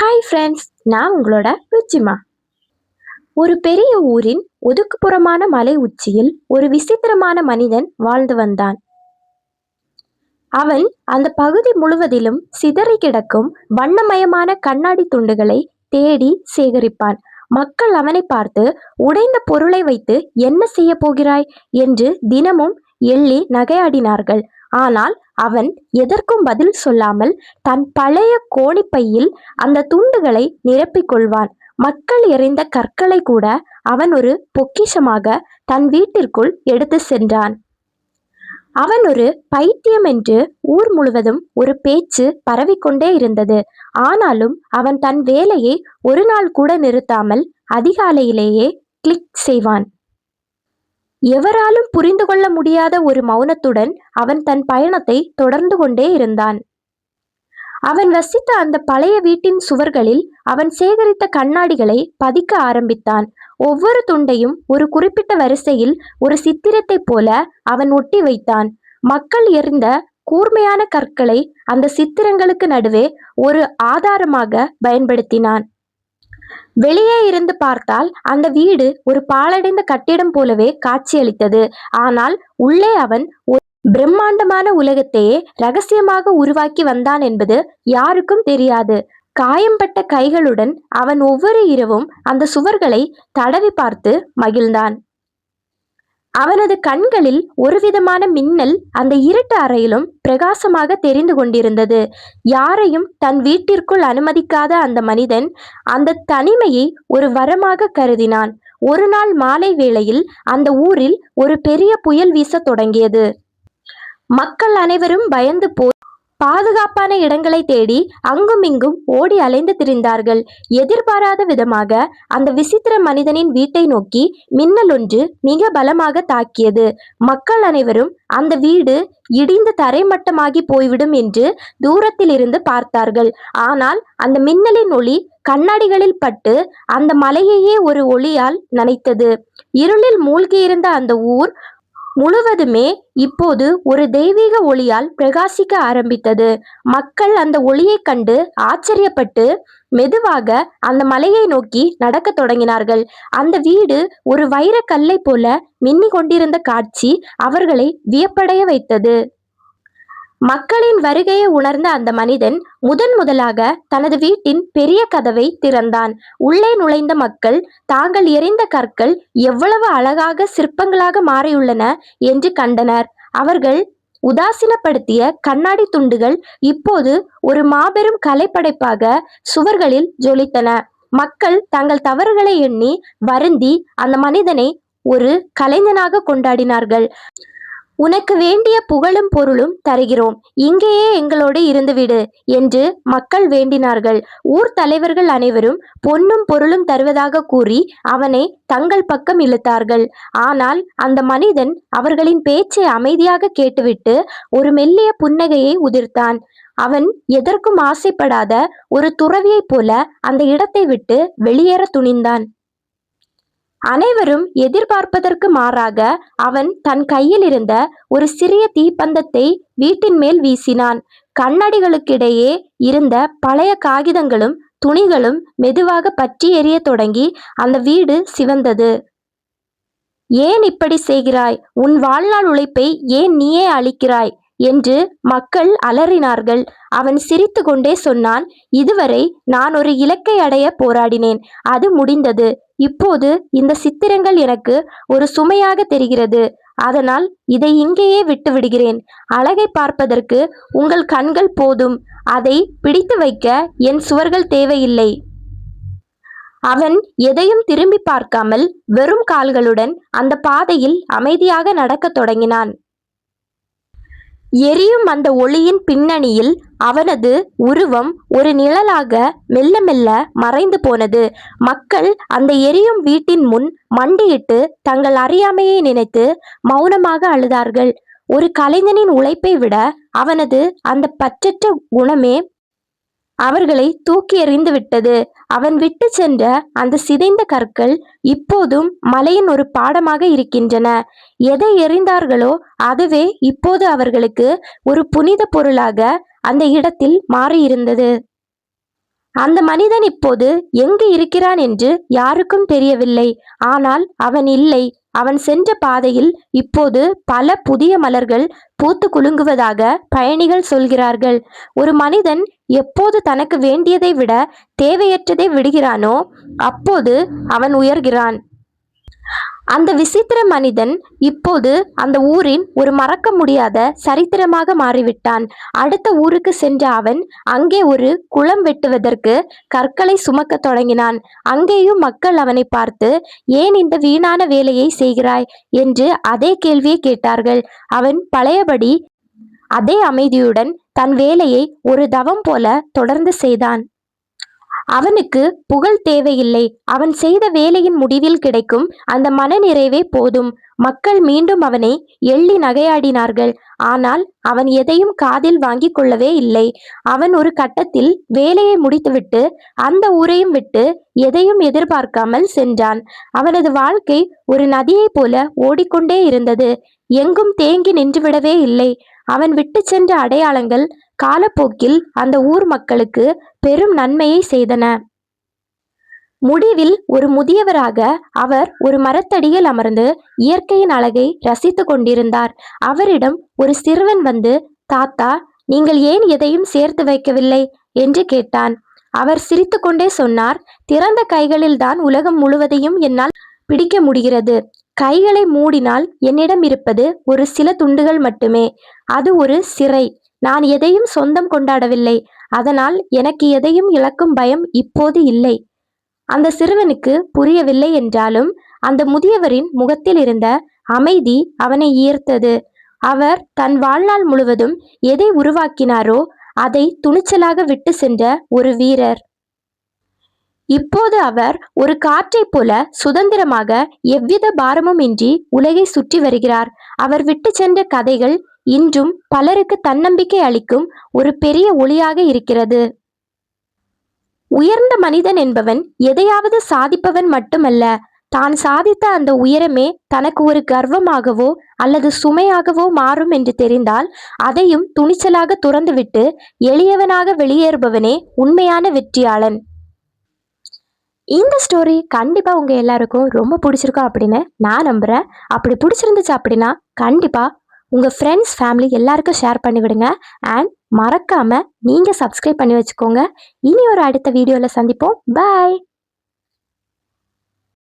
Hi friends, நான் உங்களோட ருச்சிமா. ஒரு பெரிய ஊரின் ஒதுக்குப்புறமான மலை உச்சியில் ஒரு விசித்திரமான மனிதன் வாழ்ந்து வந்தான். அவன் அந்த பகுதி முழுவதிலும் சிதறி கிடக்கும் வண்ணமயமான கண்ணாடி துண்டுகளை தேடி சேகரிப்பான். மக்கள் அவனை பார்த்து, உடைந்த பொருளை வைத்து என்ன செய்ய போகிறாய் என்று தினமும் எள்ளி நகையாடினார்கள். ஆனால் அவன் எதற்கும் பதில் சொல்லாமல் தன் பழைய கோணிப்பையில் அந்த துண்டுகளை நிரப்பிக் கொள்வான். மக்கள் எறிந்த கற்களை கூட அவன் ஒரு பொக்கிஷமாக தன் வீட்டிற்குள் எடுத்து சென்றான். அவன் ஒரு பைத்தியம் என்று ஊர் முழுவதும் ஒரு பேச்சு பரவிக்கொண்டே இருந்தது. ஆனாலும் அவன் தன் வேலையை ஒரு நாள் கூட நிறுத்தாமல் அதிகாலையிலேயே கிளிக் செய்வான். எவராலும் புரிந்து கொள்ள முடியாத ஒரு மௌனத்துடன் அவன் தன் பயணத்தை தொடர்ந்து கொண்டே இருந்தான். அவன் வசித்த அந்த பழைய வீட்டின் சுவர்களில் அவன் சேகரித்த கண்ணாடிகளை பதிக்க ஆரம்பித்தான். ஒவ்வொரு துண்டையும் ஒரு குறிப்பிட்ட வரிசையில் ஒரு சித்திரத்தைப் போல அவன் ஒட்டி வைத்தான். மக்கள் எறிந்த கூர்மையான கற்களை அந்த சித்திரங்களுக்கு நடுவே ஒரு ஆதாரமாக பயன்படுத்தினான். வெளியே இருந்து பார்த்தால் அந்த வீடு ஒரு பாழடைந்த கட்டிடம் போலவே காட்சியளித்தது. ஆனால் உள்ளே அவன் ஒரு பிரம்மாண்டமான உலகத்தையே ரகசியமாக உருவாக்கி வந்தான் என்பது யாருக்கும் தெரியாது. காயம்பட்ட கைகளுடன் அவன் ஒவ்வொரு இரவும் அந்த சுவர்களை தடவி பார்த்து மகிழ்ந்தான். அவனது கண்களில் ஒருவிதமான மின்னல் அந்த இருட்டு அறையிலும் பிரகாசமாக தெரிந்து கொண்டிருந்தது. யாரையும் தன் வீட்டிற்குள் அனுமதிக்காத அந்த மனிதன் அந்த தனிமையை ஒரு வரமாக கருதினான். ஒரு நாள் மாலை வேளையில் அந்த ஊரில் ஒரு பெரிய புயல் வீசத் தொடங்கியது. மக்கள் அனைவரும் பயந்து போய் பாதுகாப்பான இடங்களை தேடி அங்கும் இங்கும் ஓடி அலைந்து திரிந்தார்கள். எதிர்பாராத விதமாக அந்த விசித்திர மனிதனின் வீட்டை நோக்கி மின்னல் ஒன்று மிக பலமாக தாக்கியது. மக்கள் அனைவரும் அந்த வீடு இடிந்து தரைமட்டமாகி போய்விடும் என்று தூரத்தில் இருந்து பார்த்தார்கள். ஆனால் அந்த மின்னலின் ஒளி கண்ணாடிகளில் பட்டு அந்த மலையையே ஒரு ஒளியால் நனைத்தது. இருளில் மூழ்கியிருந்த அந்த ஊர் முழுவதுமே இப்போது ஒரு தெய்வீக ஒளியால் பிரகாசிக்க ஆரம்பித்தது. மக்கள் அந்த ஒளியைக் கண்டு ஆச்சரியப்பட்டு மெதுவாக அந்த மலையை நோக்கி நடக்கத் தொடங்கினார்கள். அந்த வீடு ஒரு வைரக்கல்லை போல மின்னிக் கொண்டிருந்த காட்சி அவர்களை வியப்படைய வைத்தது. மக்களின் வருகையை உணர்ந்த அந்த மனிதன் முதலாக தனது வீட்டின் பெரிய கதவை திறந்தான். உள்ளே நுழைந்த மக்கள் தாங்கள் எறிந்த கற்கள் எவ்வளவு அழகாக சிற்பங்களாக மாறியுள்ளன என்று கண்டனர். அவர்கள் உதாசீனப்படுத்திய கண்ணாடி துண்டுகள் இப்போது ஒரு மாபெரும் கலைப்படைப்பாக சுவர்களில் ஜொலித்தன. மக்கள் தங்கள் தவறுகளை எண்ணி வருந்தி அந்த மனிதனை ஒரு கலைஞனாக கொண்டாடினார்கள். உனக்கு வேண்டிய புகழும் பொருளும் தருகிறோம், இங்கேயே எங்களோடு இருந்துவிடு என்று மக்கள் வேண்டினார்கள். ஊர் தலைவர்கள் அனைவரும் பொன்னும் பொருளும் தருவதாக கூறி அவனை தங்கள் பக்கம் இழுத்தார்கள். ஆனால் அந்த மனிதன் அவர்களின் பேச்சை அமைதியாக கேட்டுவிட்டு ஒரு மெல்லிய புன்னகையை உதிர்த்தான். அவன் எதற்கும் ஆசைப்படாத ஒரு துறவியைப் போல அந்த இடத்தை விட்டு வெளியேற துணிந்தான். அனைவரும் எதிர்பார்ப்பதற்கு மாறாக அவன் தன் கையில் இருந்த ஒரு சிறிய தீப்பந்தத்தை வீட்டின் மேல் வீசினான். கண்ணாடிகளுக்கிடையே இருந்த பழைய காகிதங்களும் துணிகளும் மெதுவாக பற்றி எரிய தொடங்கி அந்த வீடு சிவந்தது. ஏன் இப்படி செய்கிறாய்? உன் வாழ்நாள் உழைப்பை ஏன் நீயே அழிக்கிறாய் என்று மக்கள் அலறினார்கள். அவன் சிரித்து கொண்டே சொன்னான், இதுவரை நான் ஒரு இலக்கை அடைய போராடினேன், அது முடிந்தது. இப்போது இந்த சித்திரங்கள் எனக்கு ஒரு சுமையாக தெரிகிறது. அதனால் இதை இங்கேயே விட்டு விடுகிறேன். அழகை பார்ப்பதற்கு உங்கள் கண்கள் போதும், அதை பிடித்து வைக்க என் சுவர்கள் தேவையில்லை. அவன் எதையும் திரும்பி பார்க்காமல் வெறும் கால்களுடன் அந்த பாதையில் அமைதியாக நடக்கத் தொடங்கினான். எரியும் அந்த ஒளியின் பின்னணியில் அவனது உருவம் ஒரு நிழலாக மெல்ல மெல்ல மறைந்து போனது. மக்கள் அந்த எரியும் வீட்டின் முன் மண்டியிட்டு தங்கள் அறியாமையை நினைத்து மௌனமாக அழுதார்கள். ஒரு கலைஞனின் உழைப்பை விட அவனது அந்த பற்றற்ற குணமே அவர்களை தூக்கி எறிந்து விட்டது. அவன் விட்டு சென்ற அந்த சிதைந்த கற்கள் இப்போதும் மலையின் ஒரு பாடமாக இருக்கின்றன. எதை எறிந்தார்களோ அதுவே இப்போது அவர்களுக்கு ஒரு புனித பொருளாக அந்த இடத்தில் மாறியிருந்தது. அந்த மனிதன் இப்போது எங்கு இருக்கிறான் என்று யாருக்கும் தெரியவில்லை. ஆனால் அவன் இல்லை. அவன் சென்ற பாதையில் இப்போது பல புதிய மலர்கள் பூத்து குலுங்குவதாக பயணிகள் சொல்கிறார்கள். ஒரு மனிதன் எப்போது தனக்கு வேண்டியதை விட தேவையற்றதை விடுகிறானோ அப்போது அவன் உயர்கிறான். அந்த விசித்திர மனிதன் இப்போது அந்த ஊரின் ஒரு மறக்க முடியாத சரித்திரமாக மாறிவிட்டான். அடுத்த ஊருக்கு சென்ற அவன் அங்கே ஒரு குளம் வெட்டுவதற்கு கற்களை சுமக்க தொடங்கினான். அங்கேயும் மக்கள் அவனை பார்த்து, ஏன் இந்த வீணான வேலையை செய்கிறாய் என்று அதே கேள்வியை கேட்டார்கள். அவன் பழையபடி அதே அமைதியுடன் தன் வேலையை ஒரு தவம் போல தொடர்ந்து செய்தான். அவனுக்கு புகழ் தேவையில்லை. அவன் செய்த வேலையின் முடிவில் கிடைக்கும் அந்த மனநிறைவே போதும். மக்கள் மீண்டும் அவனை எள்ளி நகையாடினார்கள். ஆனால் அவன் எதையும் காதில் வாங்கிக் கொள்ளவே இல்லை. அவன் ஒரு கட்டத்தில் வேலையை முடித்துவிட்டு அந்த ஊரையும் விட்டு எதையும் எதிர்பார்க்காமல் சென்றான். அவனது வாழ்க்கை ஒரு நதியைப் போல ஓடிக்கொண்டே இருந்தது. எங்கும் தேங்கி நின்றுவிடவே இல்லை. அவன் விட்டு சென்ற அடையாளங்கள் காலப்போக்கில் அந்த ஊர் மக்களுக்கு பெரும் நன்மையை செய்தன. முடிவில் ஒரு முதியவராக அவர் ஒரு மரத்தடியில் அமர்ந்து இயற்கையின் அழகை ரசித்து கொண்டிருந்தார். அவரிடம் ஒரு சிறுவன் வந்து, தாத்தா, நீங்கள் ஏன் எதையும் சேர்த்து வைக்கவில்லை என்று கேட்டான். அவர் சிரித்து கொண்டே சொன்னார், திறந்த கைகளில்தான் உலகம் முழுவதையும் என்னால் பிடிக்க முடிகிறது. கைகளை மூடினால் என்னிடம் இருப்பது ஒரு சில துண்டுகள் மட்டுமே. அது ஒரு சிறை. நான் எதையும் சொந்தம் கொண்டாடவில்லை. அதனால் எனக்கு எதையும் இழக்கும் பயம் இப்போது இல்லை. அந்த சிறுவனுக்கு புரியவில்லை என்றாலும் அந்த முதியவரின் முகத்தில் இருந்த அமைதி அவனை ஈர்த்தது. அவர் தன் வாழ்நாள் முழுவதும் எதை உருவாக்கினாரோ அதை துணிச்சலாக விட்டு சென்ற ஒரு வீரர். இப்போது அவர் ஒரு காற்றைப் போல சுதந்திரமாக எவ்வித பாரமும் இன்றி உலகை சுற்றி வருகிறார். அவர் விட்டு சென்ற கதைகள் இன்றும் பலருக்கு தன்னம்பிக்கை அளிக்கும் ஒரு பெரிய ஒளியாக இருக்கிறது. உயர்ந்த மனிதன் என்பவன் எதையாவது சாதிப்பவன் மட்டுமல்ல, தான் சாதித்த அந்த உயரமே தனக்கு ஒரு கர்வமாகவோ அல்லது சுமையாகவோ மாறும் என்று தெரிந்தால் அதையும் துணிச்சலாக துறந்துவிட்டு எளியவனாக வெளியேறுபவனே உண்மையான வெற்றியாளன். இந்த ஸ்டோரி கண்டிப்பா உங்க எல்லாருக்கும் ரொம்ப பிடிச்சிருக்கும் அப்படின்னு நான் நம்புறேன். அப்படி பிடிச்சிருந்துச்சு அப்படின்னா கண்டிப்பா உங்க ஃப்ரெண்ட்ஸ், ஃபேமிலி எல்லாருக்கும் ஷேர் பண்ணி விடுங்க. அண்ட் மறக்காம நீங்க சப்ஸ்கிரைப் பண்ணி வச்சுக்கோங்க. இனி ஒரு அடுத்த வீடியோல சந்திப்போம். பாய்.